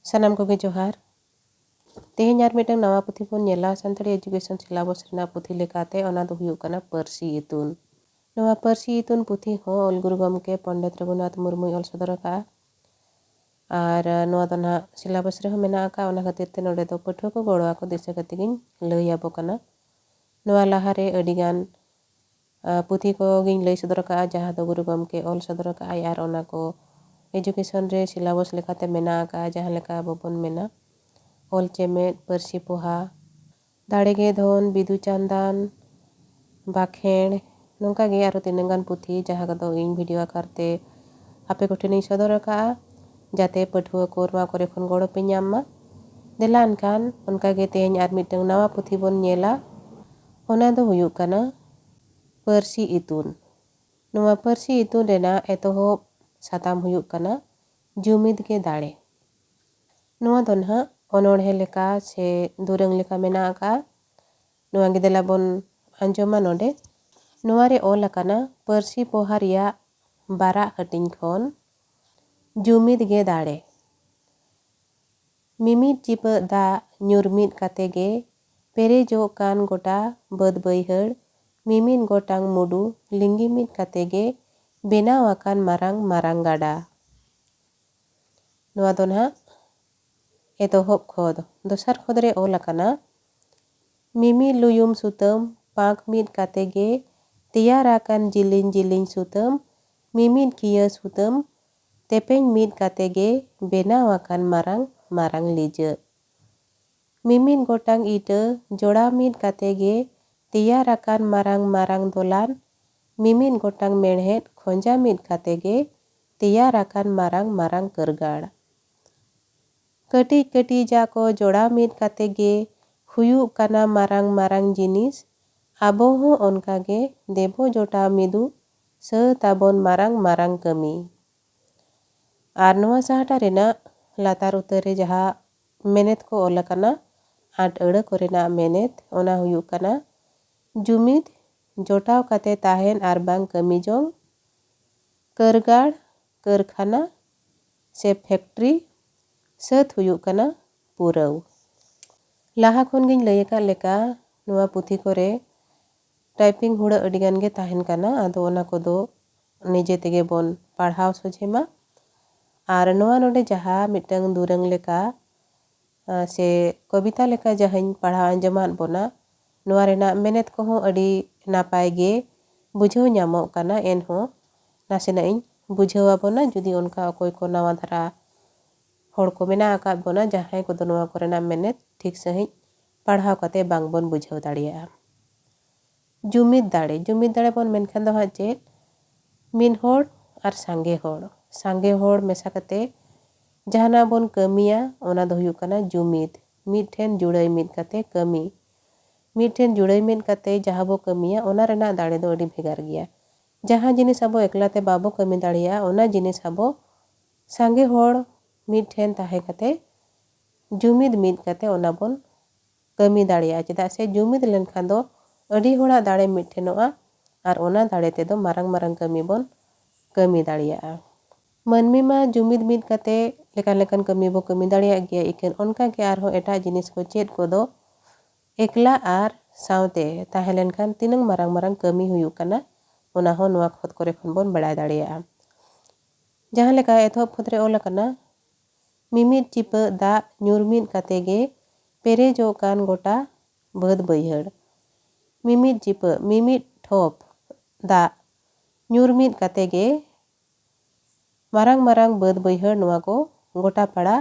सानाम को जोहार तेहें यार मिटन नवा पुथी बन नेला सानताड़ी एजुकेशन सिलेबस रेना पुथी लेकाते ओना दो हुयुग कना पारसी इतुन नवा पारसी इतुन पुथी हो ऑल गुरु गमके पंडित रघुनाथ मुर्मू ऑल सदर का और नवा दो ना सिलेबस रे मेना का ओना खातिर ते नोडे दो पठुआ को गड़वा को दिशा कतिगिन लई आबो कना नवा लाहारे अडिगान पुथी को गिन लई सदर का जहाँ दो गुरु गमके ऑल सदर का यार ओना को एजुकेशन रे सिलेबस लेकाते मेना का जहाँ लेका बबन मेना ऑल चेमेट पारसी पोहा दाड़ेगे धन बिदु चांदान बाखेड़ नौका गे आरो तिनंगान पुथी जहाँ कदो इन वीडियो आकारते आपे को ठेनी सदर का जाते पठुआ को नवा करे खन गड़ो पे ᱧᱟᱢ मा देलान कान उनका गे तेहें आर मिटंग नवा पुथी बन नेला ओना दो हुयुग कना पारसी इतुन नवा पारसी इतुन रेना एतोहब साताम हुयुग कना जुमिद के दाड़े नवा दो ना ओनोढ़े लेका से दुरंग लेका मेना का नवा गे देला बन आंजोमा नोडे नवा रे ऑल अकाना पारसी पोहा रिया बारा हटिंग खन जुमिद गे दाड़े मिमिद चिप दा ᱧᱩᱨᱢᱤᱫ काते गे पेरेजो कान गोटा बद बैहड़ मिमिद गोटांग मुडू लिंगी मिद काते गे बेनाव आकान मारांग मारांग गाडा नवा दो ना एतोहब खोद दोसर खोद रे ऑल अकाना मिमी लुयुम सुतम पाक मिद काते गे तियार आकान जिलिन जिलिन सुतम मिमिद किया सुतम तेपें मिद काते गे बेनाव आकान मारांग मारांग लीज मिमिद गोटांग ईटा जोड़ा मिद काते गे तियार आकान मारांग मारांग दोलान मिमिद गोटांग मेढ़ेत खोंजा मिद काते गे तियार आकान मारांग मारांग करगाड़ कटी कटी जाको जोड़ा मिद काते गे हुयुग काना मारांग मारांग जिनिस आबो हो उनका गे देबो जोटा मिदु स ताबोन मारांग मारांग कमी आर नवा साहटा रेना लातार उतरे जहाँ मेनेत को ओला काना आट अड़ कोरेना मेनेत ओना हुयुग काना जुमिद जोटाव काते ताहेन आर बांग कमी जोंग करगाड़ कारखाना से फैक्ट्री सत हुयुग काना पुरव लाहा खन गिन लई का लेका नवा पुथी करे टाइपिंग हुड़ा अडिगान गे ताहेन काना आदो ओना कोदो निजे तेगे बोन पढ़ाव सोझेमा आर नवा नोडे जहाँ मिटंग दुरंग लेका से कविता लेका जहाँ पढ़ाव अंजमान बोना नवा रेना मेनेत को हो अडी नापाय गे बुझाव ᱧᱟᱢᱚᱜ काना एनहो नासेना इन बुझावा बोना जुदी उनका अकोय को नवा धरा होड़ को मेना आकाद बोना जहाँ को दो नवा कोरेना मेनेत ठीक सही पढ़ाव कते बांग बोन बुझाव दाड़िया जुमिद दाड़े बोन मेनखान दो हाँ चेत मिन होड़ आर सांगे होड़ मेसा कते जहाना बोन कमिया ओना दो हुयुग काना जुमिद मिद ठेन जुड़ाई मिद कते कमी मिठेन जुड़ाई मिद काते जहाँ बो कमिया ओना रेना दाड़े दो अड़ी भेगार गया जहाँ जिनिस आबो एकलाते बाबो कमी दाड़िया ओना जिनिस आबो सांगे होड़ मिठेन ताहे काते जुमिद मिद काते ओना बोन कमी दाड़िया चेदा से जुमिद लेनखान दो अड़ी होड़ा दाड़े मिठेनोआ आर ओना दाड़े ते दो मारांग मारांग कमी बोन कमी दाड़िया मनमी मा जुमिद मिद काते लेकान लेकान कमी बो कमी दाड़िया गया इकेन उनका के आर हो एटा जिनिस को चेद को दो एकला आर सावते ताहेलेन खान तिनंग मारांग मारांग कमी हुयुग काना ओना हो नवा खोद करे खन बोन बड़ाय दाड़िया जहाँ लेका एथोब खोद रे ओला काना मिमिद चिप दा ᱧᱩᱨᱢᱤᱫ काते गे पेरेजो कान गोटा बद बैहड़ मिमिद चिप मिमिद ठोप दा ᱧᱩᱨᱢᱤᱫ काते गे मारांग मारांग बद बैहड़ नवा को गोटा पाड़ा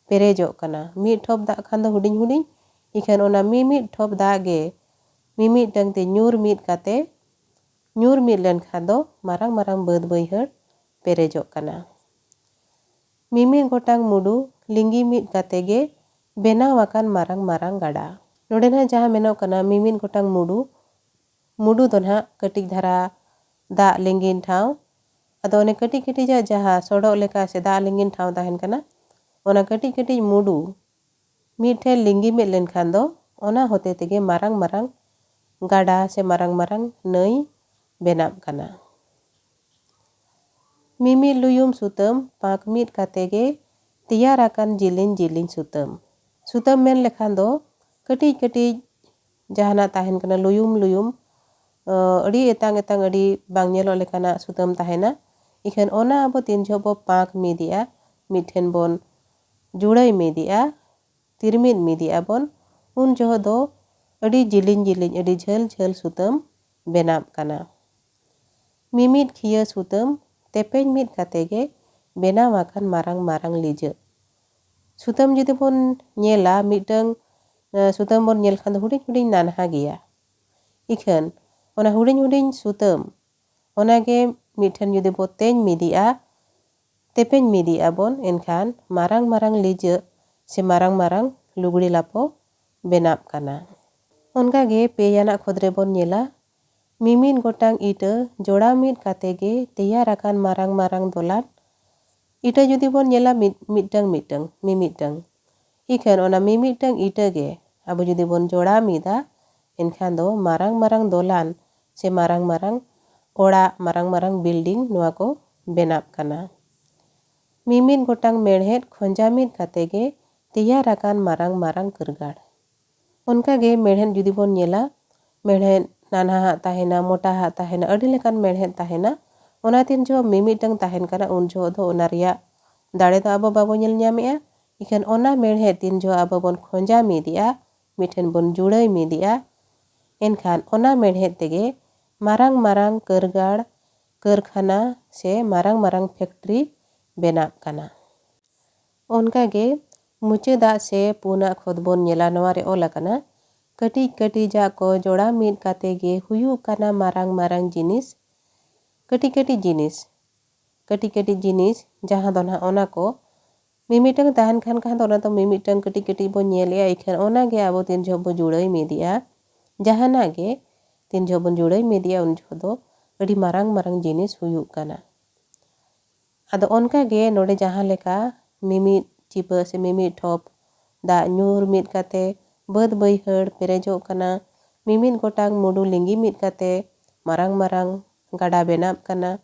पेरेजो काना मिद ठोप दा खान दो हुडिंग हुडिंग इखान ओना मिमिद ठोप दा गे मिमिद डंग ते ᱧᱩᱨ मिद काते ᱧᱩᱨ मिद लेन खान दो मारांग मारांग बद बैहड़ पेरेजो काना मिमिद गोटांग मुडू लिंगी मिद काते गे बेनाव आकान मारांग मारांग गाडा नोडे ना जहाँ मेनो काना मिमिद गोटांग मुडू दो ना कटिक धारा दा लिंगिन ठाव अदो ओने कटी कटी जा जहाँ सोडो लेका से दा लिंगिन ठाव ताहेन काना ओना कटी कटी मुडू मिठे लिंगी मिद लेन खान दो ओना होते तेगे मारांग मारांग गाडा से मारांग मारांग नई बेनाब काना मिमी लुयुम सुतम पाक मिद काते गे tiyarakan jilin jilin sutam. Sutam men lekhan do kati kati jahana tahen kana luyum luyum adi etang etang adi bang nyelo lekana sutam tahena. Ikan ona abo tin jobo pak media miten bon jurai media tirmit media bon un joho do adi jilin jilin adi jhel jhel sutam benap kana. Mimit khia sutam tepeng mit katege benaw akan marang marang lija. Sutam judi bon nyela mitang sutam bon nyel khan huding huding nanha gaya. Ikan ona huding huding sutam onage miten judi bo teng media tepeng media bon enkan marang marang lija se marang marang luguri lapo benap kana. Onka ge peyana khodre bon nyela mimin gotang ita joda mit katege tiyarakan marang marang dolan. Ita judi bon nyela mitang mimitang. Ikan ona mimitang ita ge abo judi bon joda mida enkan do marang marang dolan se marang marang ora marang marang building nuwa ko benap kana. Mimit gotang merhet khonjamit katege tiyarakan marang marang kergad. Onka ge merhet judi bon nyela merhet nanha hak tahena mota hak tahena adi lekan merhet tahena ona tin jo mimitang tahen kana un jo do ona riya dare do abo babo nyel nyamea. Ikan ona merhet tin jo abo bon khonja media miten bon jurai media enkan ona merhet tege marang marang kergad kerkhana se marang marang factory benap kana. Onka ge mucheda se puna khodbon nyela noa re ola kana kati kati ja ko joda mit katege huyu kana marang marang jinis kati kati jinis jahan do na ona ko mimitang tahan khan khan ona to mimitang kati kati bo nyelea ikan ona ge abo tin jo bo jurai media jahana ge tin jo bon jurai media un jo do adi marang marang jinis huyu kana. Ado onka ge node jahan leka mimit cipa se mimit thop da nyur mit kate bad baihar perejok kana mimit gotang mudu linggi mit kate marang marang gada benap kana.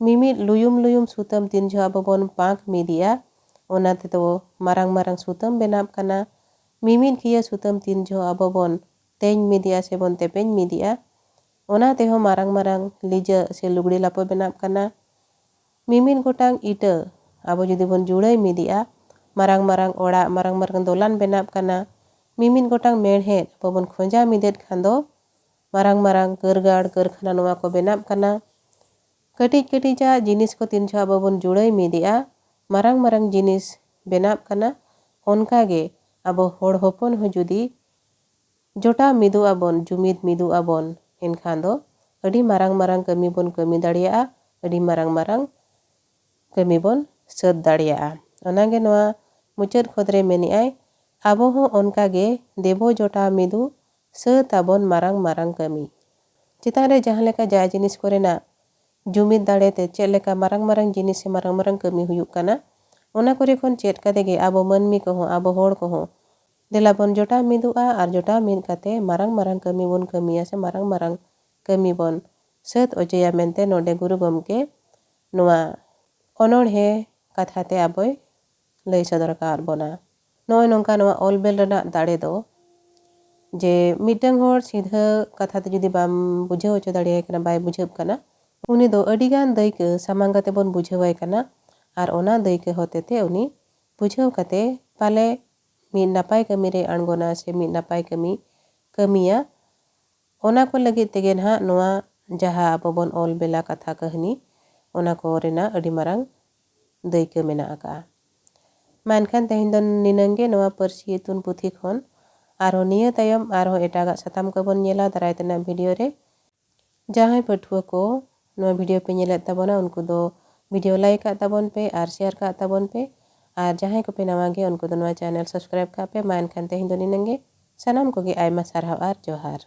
Mimit luyum luyum sutam tin jo abo bon pak media ona te to marang marang sutam benap kana. Mimit kia sutam tin jo abo bon teng media se bon tepeng media ona teho marang marang lija se lugdi lapo benap kana. Mimit gotang ita abo judi bon jurai media marang marang ora marang marang dolan benap kana. Mimit gotang merhet abo bon khonja midet khan do marang marang kergad kerkhana noa ko benap kana. Kati kati ja jinis ko tin jo abo bon jurai media marang marang jinis benap kana. Onka ge abo hor hopon ho judi jota midu abon jumid midu abon enkan do adi marang marang kami bon kami daᱲᱮᱭᱟᱜᱼᱟ adi marang marang kami bon sat daᱲᱮᱭᱟᱜᱼᱟ. Onage noa muchad khodre meni ai abo ho onka ge debo jota midu sat abon marang marang kami. Chitan re jahan leka ja jinis korena jumid dare te chet leka marang marang jinis se marang marang kami huyuk kana ona kore khon chet katege abo manmi ko ho abo hor ko ho dela bon jota midu'a ar jota min kate marang marang kami bon kamiya se marang marang kami bon sat ojeya mente node guru gomke noa onordhe katha te aboy lay sodor kaad bona. Noy nongka noa olbel rena dare do je mitang hor sidha katha te judi bam bujhaw hocho daᱲᱮᱭᱟᱭ kana bai bujhab kana uni do adi gan daika samang kate bon bujhawai kana ar ona daika hotete uni bujhaw kate pale mid napai kami re aᱬgona se mid napai kami kamiya ona ko lagit tege nha noa jaha abo bon ol bela katha kahani ona ko rena adi marang daika mena aka. Mankhan tehin do ninangge noa parsi itun puthi khon arho niya tayom arho etaga satam ko bon nyela darai tena video re. Jahay pathua ko noa video pe nyelet tabona unku do video like ka tabon pe ar share ka tabon pe ar jahay ko pe nawa ge unku do noa channel subscribe ka pe. Mankhan tehin do ninangge sanam ko ge aima sarhaw ar johar.